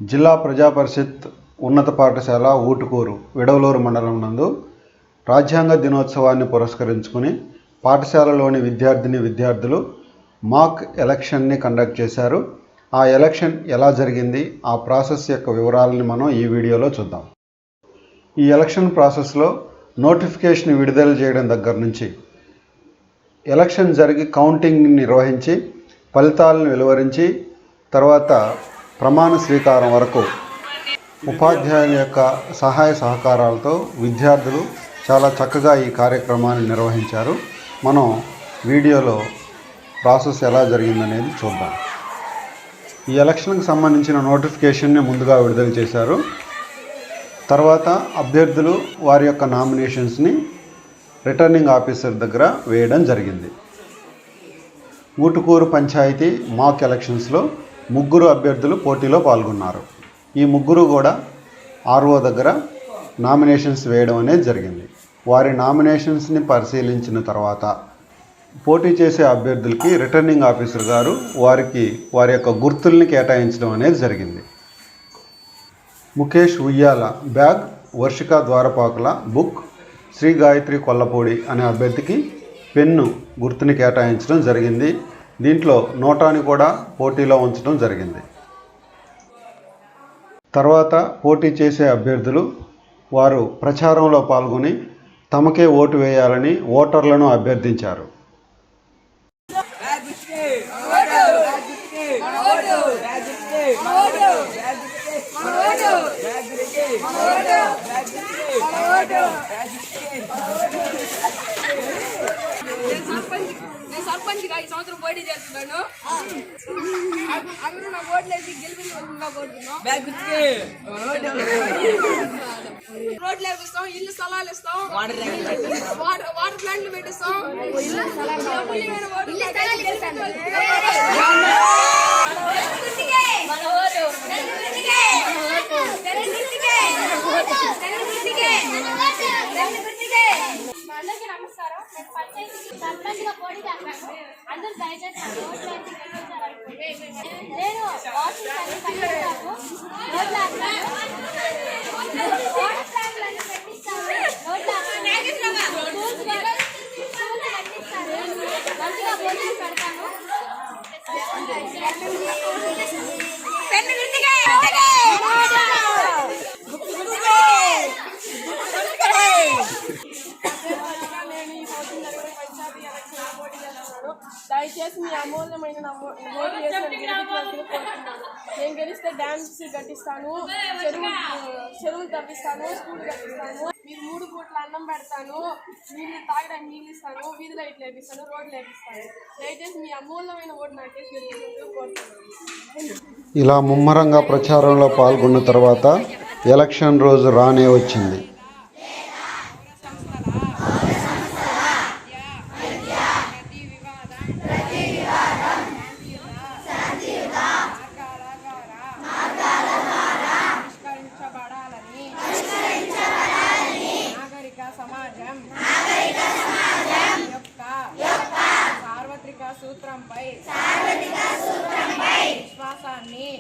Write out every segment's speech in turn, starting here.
జిల్లా ప్రజా పరిషత్ ఉన్నత పాఠశాల ఊటుకూరు విడవలూరు మండలం నందు రాజ్యాంగ దినోత్సవాన్ని పురస్కరించుకుని పాఠశాలలోని విద్యార్థులు మాక్ ఎలక్షన్ని కండక్ట్ చేశారు. ఆ ఎలక్షన్ ఎలా జరిగింది, ఆ ప్రాసెస్ యొక్క వివరాలని మనం ఈ వీడియోలో చూద్దాం. ఈ ఎలక్షన్ ప్రాసెస్లో నోటిఫికేషన్ విడుదల చేయడం దగ్గర నుంచి ఎలక్షన్ జరిగి కౌంటింగ్ నిర్వహించి ఫలితాలను వెలువరించి తర్వాత ప్రమాణ స్వీకారం వరకు ఉపాధ్యాయుల యొక్క సహాయ సహకారాలతో విద్యార్థులు చాలా చక్కగా ఈ కార్యక్రమాన్ని నిర్వహించారు. మనం వీడియోలో ప్రాసెస్ ఎలా జరిగిందనేది చూద్దాం. ఈ ఎలక్షన్కి సంబంధించిన నోటిఫికేషన్ని ముందుగా విడుదల చేశారు. తర్వాత అభ్యర్థులు వారి యొక్క నామినేషన్స్ని రిటర్నింగ్ ఆఫీసర్ దగ్గర వేయడం జరిగింది. ఊటుకూరు పంచాయతీ మాక్ ఎలక్షన్స్లో 3 అభ్యర్థులు పోటీలో పాల్గొన్నారు. ఈ 3 కూడా ఆర్ఓ దగ్గర నామినేషన్స్ వేయడం అనేది జరిగింది. వారి నామినేషన్స్ని పరిశీలించిన తర్వాత పోటీ చేసే అభ్యర్థులకి రిటర్నింగ్ ఆఫీసర్ గారు వారి యొక్క గుర్తుల్ని కేటాయించడం అనేది జరిగింది. ముఖేష్ ఉయ్యాల బ్యాగ్, వర్షిక ద్వారపాకుల బుక్, శ్రీ గాయత్రి కొల్లపూడి అనే అభ్యర్థికి పెన్ను గుర్తుని కేటాయించడం జరిగింది. దీంట్లో నోటాని కూడా పోటీలో ఉంచడం జరిగింది. తర్వాత పోటీ చేసే అభ్యర్థులు వారు ప్రచారంలో పాల్గొని తమకే ఓటు వేయాలని ఓటర్లను అభ్యర్థించారు. సర్పంచ్గా ఈ సంవత్సరం పోటీ చేస్తున్నాను. అందరూ నా ఓట్లు వేసి గెలిపించుకుంటున్నా కోరుతున్నాం. రోడ్లు వేపిస్తాం, ఇల్లు స్థలాలు ఇస్తాం, వాటర్ ప్లాంట్లు పెట్టిస్తాం. అందరికీ నమస్కారం. నేను పంచాయతీ సర్పంచ్గా పోటీ చేస్తాను. అందరూ దయచేసి నేను వాటర్ పెట్టిస్తాను, మంచిగా భోజనం పెడతాను. దయచేసి మీ అమూల్యమైన ఓటు వేసి నేను గెలిస్తే డ్యామ్స్ కట్టిస్తాను, చెరువులు తవ్విస్తాను, స్కూల్ కట్టిస్తాను, మీరు 3 పూట్ల అన్నం పెడతాను, నీళ్ళు తాగడానికి నీళ్ళు ఇస్తాను, వీధి లైట్లు వేపిస్తాను, రోడ్లు వేపిస్తాను. దయచేసి మీ అమూల్యమైన ఓటు నాకేసి కోరుతున్నాను. ఇలా ముమ్మరంగా ప్రచారంలో పాల్గొన్న తర్వాత ఎలక్షన్ రోజు రానే వచ్చింది. సార్వత్రిక సూత్రంపై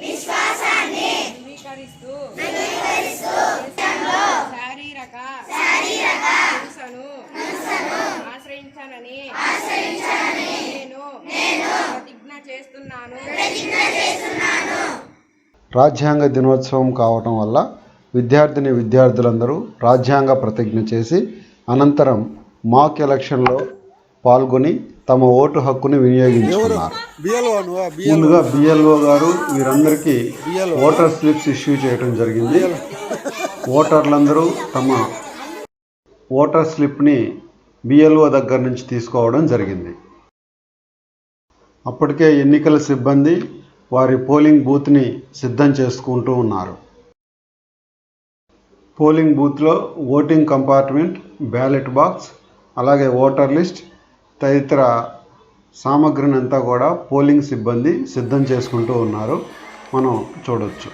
విశ్వాసాన్ని ధృవీకరిస్తూ శారీరక హింసను ఆశ్రయించానని నేను ప్రతిజ్ఞ చేస్తున్నాను. రాజ్యాంగ దినోత్సవం కావటం వల్ల విద్యార్థులందరూ రాజ్యాంగ ప్రతిజ్ఞ చేసి అనంతరం మాక్ ఎలక్షన్లో పాల్గొని తమ ఓటు హక్కుని వినియోగించుకున్నారు. ముందుగా బిఎల్ఓ గారు వీరందరికీ ఓటర్ స్లిప్స్ ఇష్యూ చేయడం జరిగింది. ఓటర్లందరూ తమ ఓటర్ స్లిప్ని బిఎల్ఓ దగ్గర నుంచి తీసుకోవడం జరిగింది. అప్పటికే ఎన్నికల సిబ్బంది వారి పోలింగ్ బూత్ని సిద్ధం చేసుకుంటూ ఉన్నారు. పోలింగ్ బూత్లో ఓటింగ్ కంపార్ట్మెంట్, బ్యాలెట్ బాక్స్, అలాగే ఓటర్ లిస్ట్ తదితర సామగ్రిని అంతా కూడా పోలింగ్ సిబ్బంది సిద్ధం చేసుకుంటూ ఉన్నారు. మనం చూడవచ్చు.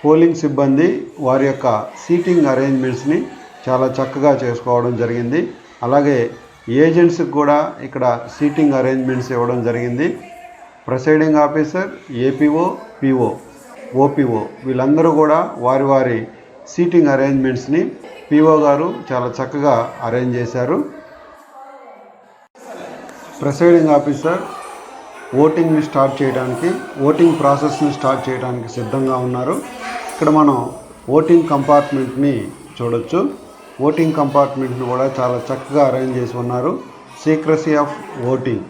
పోలింగ్ సిబ్బంది వారి యొక్క సీటింగ్ అరేంజ్మెంట్స్ని చాలా చక్కగా చేసుకోవడం జరిగింది. అలాగే ఏజెంట్స్కి కూడా ఇక్కడ సీటింగ్ అరేంజ్మెంట్స్ ఇవ్వడం జరిగింది. Presiding officer, APO, PO, Oppo వీళ్ళందరూ కూడా వారి వారి సీటింగ్ అరేంజ్మెంట్స్ని పిఓ గారు చాలా చక్కగా అరేంజ్ చేశారు. ప్రిసైడింగ్ ఆఫీసర్ ఓటింగ్ని స్టార్ట్ చేయడానికి, ఓటింగ్ ప్రాసెస్ని స్టార్ట్ చేయడానికి సిద్ధంగా ఉన్నారు. ఇక్కడ మనం ఓటింగ్ కంపార్ట్మెంట్ని చూడొచ్చు. ఓటింగ్ కంపార్ట్మెంట్ని కూడా చాలా చక్కగా అరేంజ్ చేసి ఉన్నారు. సీక్రసీ ఆఫ్ ఓటింగ్,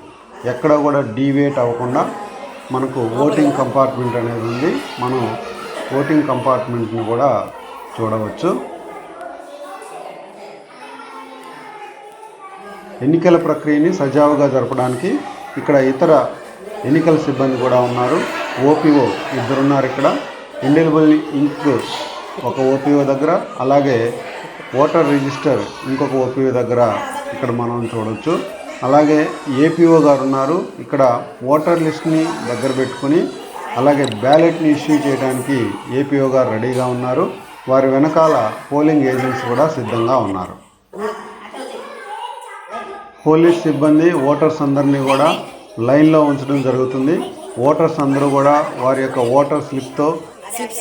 ఎక్కడ కూడా డీవియేట్ అవ్వకుండా మనకు ఓటింగ్ కంపార్ట్మెంట్ అనేది ఉంది. మనం ఓటింగ్ కంపార్ట్మెంట్ని కూడా చూడవచ్చు. ఎన్నికల ప్రక్రియని సజావుగా జరపడానికి ఇక్కడ ఇతర ఎన్నికల సిబ్బంది కూడా ఉన్నారు. ఓపీఓ ఇద్దరున్నారు ఇక్కడ. ఇండెలిబుల్ ఇంక్ ఒక ఓపీఓ దగ్గర, అలాగే ఓటర్ రిజిస్టర్ ఇంకొక ఓపీఓ దగ్గర ఇక్కడ మనం చూడవచ్చు. అలాగే ఏపీఓ గారు ఉన్నారు. ఇక్కడ ఓటర్ లిస్ట్ని దగ్గర పెట్టుకుని అలాగే బ్యాలెట్ని ఇష్యూ చేయడానికి ఏపీఓ గారు రెడీగా ఉన్నారు. వారి వెనకాల పోలింగ్ ఏజెంట్స్ కూడా సిద్ధంగా ఉన్నారు. పోలీస్ సిబ్బంది ఓటర్స్ అందరినీ కూడా లైన్లో ఉంచడం జరుగుతుంది. ఓటర్స్ అందరూ కూడా వారి యొక్క ఓటర్ స్లిప్తో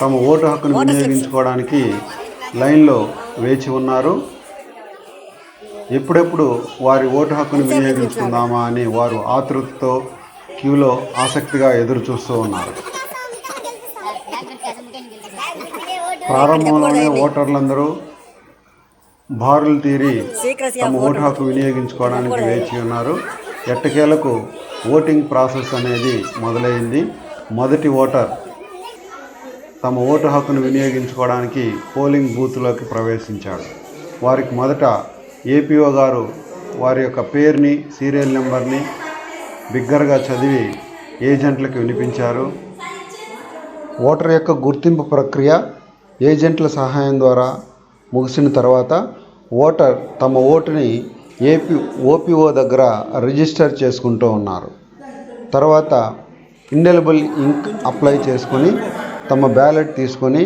తమ ఓటు హక్కును వినియోగించుకోవడానికి లైన్లో వేచి ఉన్నారు. ఎప్పుడెప్పుడు వారి ఓటు హక్కును వినియోగించుకుందామా అని వారు ఆతృతతో క్యూలో ఆసక్తిగా ఎదురు చూస్తూ ఉన్నారు. ప్రారంభంలోనే ఓటర్లందరూ బారులు తీరి తమ ఓటు హక్కు వినియోగించుకోవడానికి వేచి ఉన్నారు. ఎట్టకేలకు ఓటింగ్ ప్రాసెస్ అనేది మొదలైంది. మొదటి ఓటర్ తమ ఓటు హక్కును వినియోగించుకోవడానికి పోలింగ్ బూత్లోకి ప్రవేశించాడు. వారికి మొదట ఏపీఓ గారు వారి యొక్క పేరుని, సీరియల్ నెంబర్ని బిగ్గరగా చదివి ఏజెంట్లకు వినిపించారు. ఓటర్ యొక్క గుర్తింపు ప్రక్రియ ఏజెంట్ల సహాయం ద్వారా ముగిసిన తర్వాత ఓటర్ తమ ఓటుని ఓపీఓ దగ్గర రిజిస్టర్ చేసుకుంటూ ఉన్నారు. తర్వాత ఇండెలిబుల్ ఇంక్ అప్లై చేసుకొని తమ బ్యాలెట్ తీసుకొని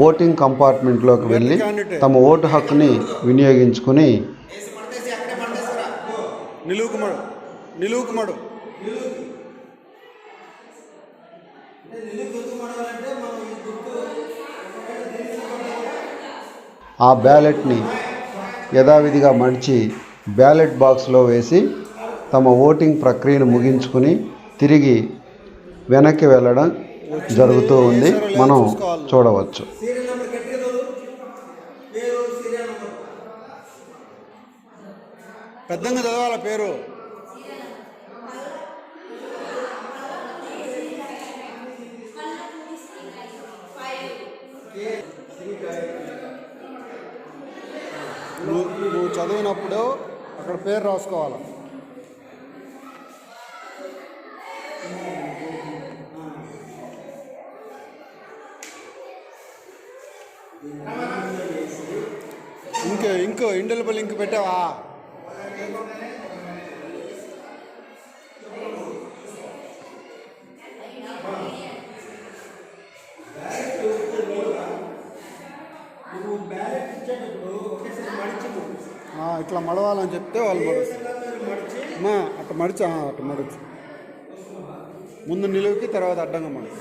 ఓటింగ్ కంపార్ట్మెంట్లోకి వెళ్ళి తమ ఓటు హక్కుని వినియోగించుకొని ఆ బ్యాలెట్ని యథావిధిగా మడిచి బ్యాలెట్ బాక్స్లో వేసి తమ ఓటింగ్ ప్రక్రియను ముగించుకుని తిరిగి వెనక్కి వెళ్ళడం జరుగుతూ ఉంది. మనం చూడవచ్చు. పెద్దంగా చదవాల పేరు. నువ్వు చదివినప్పుడు అక్కడ పేరు రాసుకోవాలి. ఇంకో ఇండెలిబుల్ ఇంక్ పెట్టావా? ఇట్లా మడవాలని చెప్తే వాళ్ళు మడుస్తారు. అట్లా మడిచా అట్లా మడచ్చు. ముందు నిలువుకి తర్వాత అడ్డంగా మడచ్చు.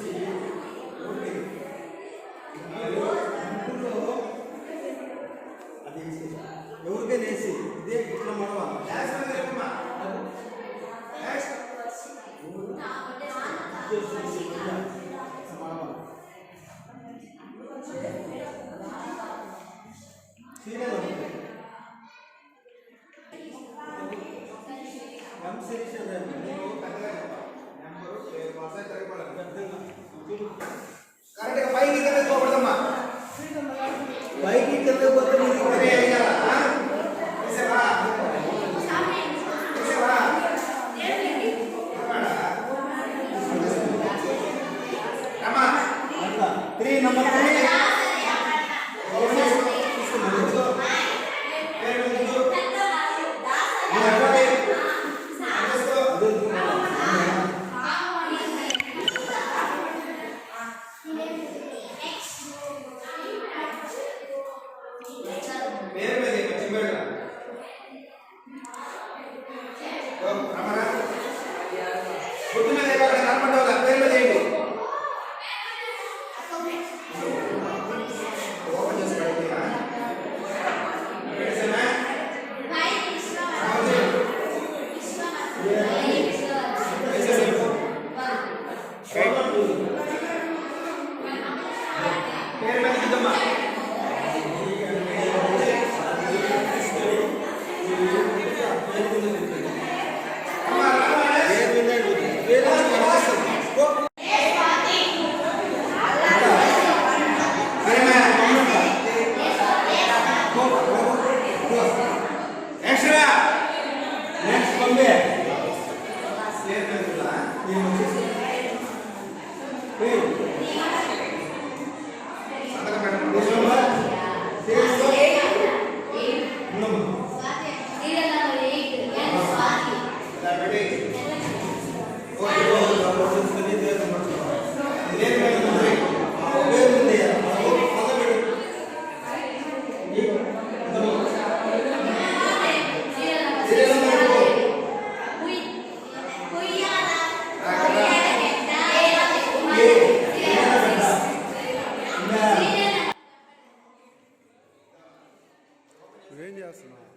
నువ్వేం చేస్తున్నావు?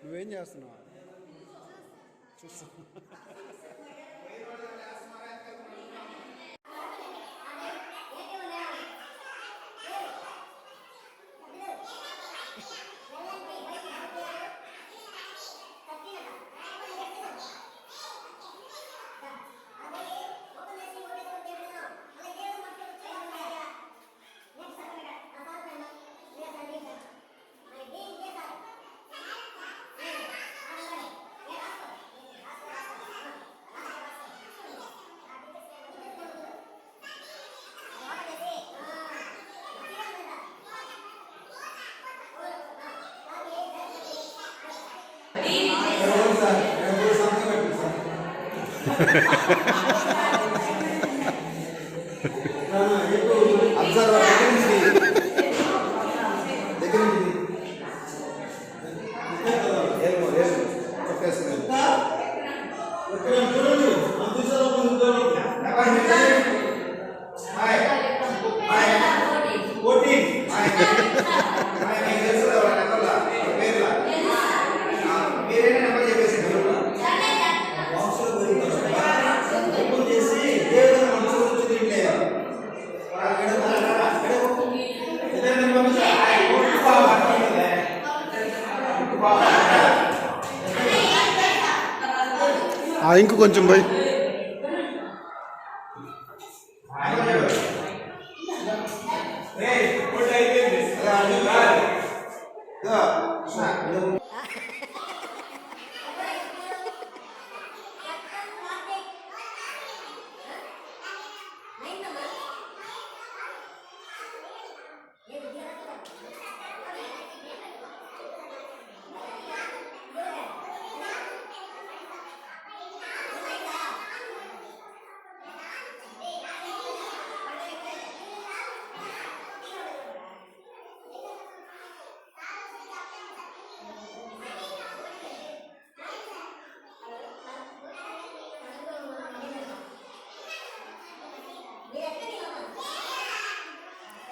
నువ్వేం చేస్తున్నావు? చూస్తా. ఇంక కొంచెం పోయి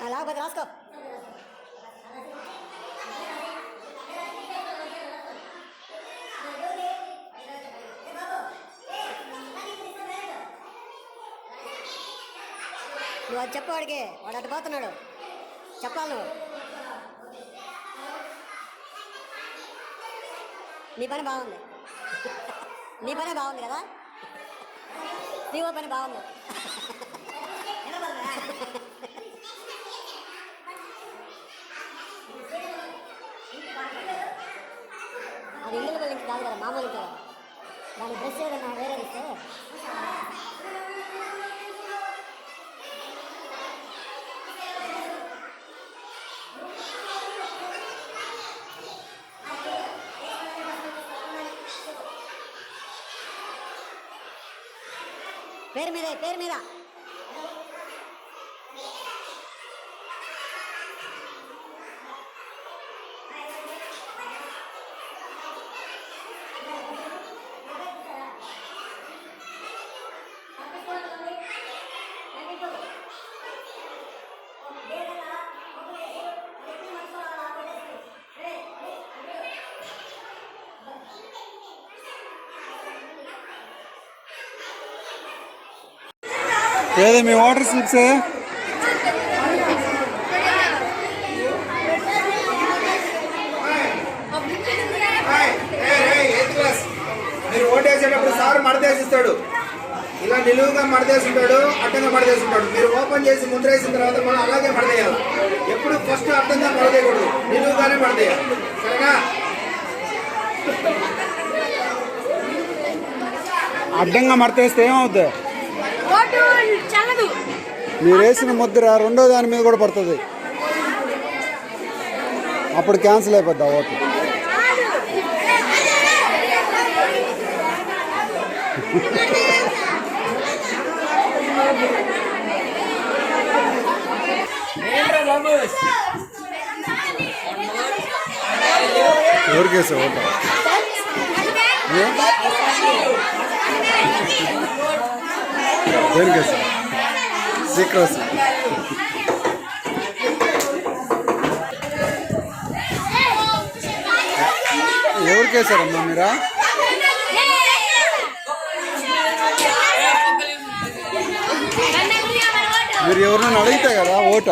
అలాగ రాసుకో. నువ్వు అది చెప్పు వాడికి, వాడు అటు పోతున్నాడు, చెప్పాలి నువ్వు. నీ పని బాగుంది, నీ పని బాగుంది కదా, నీవో పని బాగుంది. అది ఇండియన్ లింక్ కాదు కదా, మామూలు కదా. దాని డ్రెస్ ఏదన్నా వేరే ఇస్తే పేరు మీద పేరు మీద ఏది మీ వాటర్ స్లిప్స్? మీరు ఓటేసేటప్పుడు సార్ మడతేసిస్తాడు. ఇలా నిలువుగా మడతేస్తుంటాడు, అడ్డంగా మడతేస్తుంటాడు. మీరు ఓపెన్ చేసి ముందరేసిన తర్వాత మనం అలాగే మడతేయాలి. ఎప్పుడు ఫస్ట్ అడ్డంగా మడతేయకూడదు, నిలువుగానే మడతేయాలి. సరేనా? అడ్డంగా మడతేస్తే ఏమవుద్ది? మీరు వేసిన ముద్ర రెండో దాని మీద కూడా పడుతుంది, అప్పుడు క్యాన్సిల్ అయిపోద్ది ఆ ఓటు. ఎవరికేసా ఓటు? దేనికేసా? సీక్రెస్. ఎవరికేసారమ్మా మీరా? మీరు ఎవరినైనా అడిగితే కదా ఓట.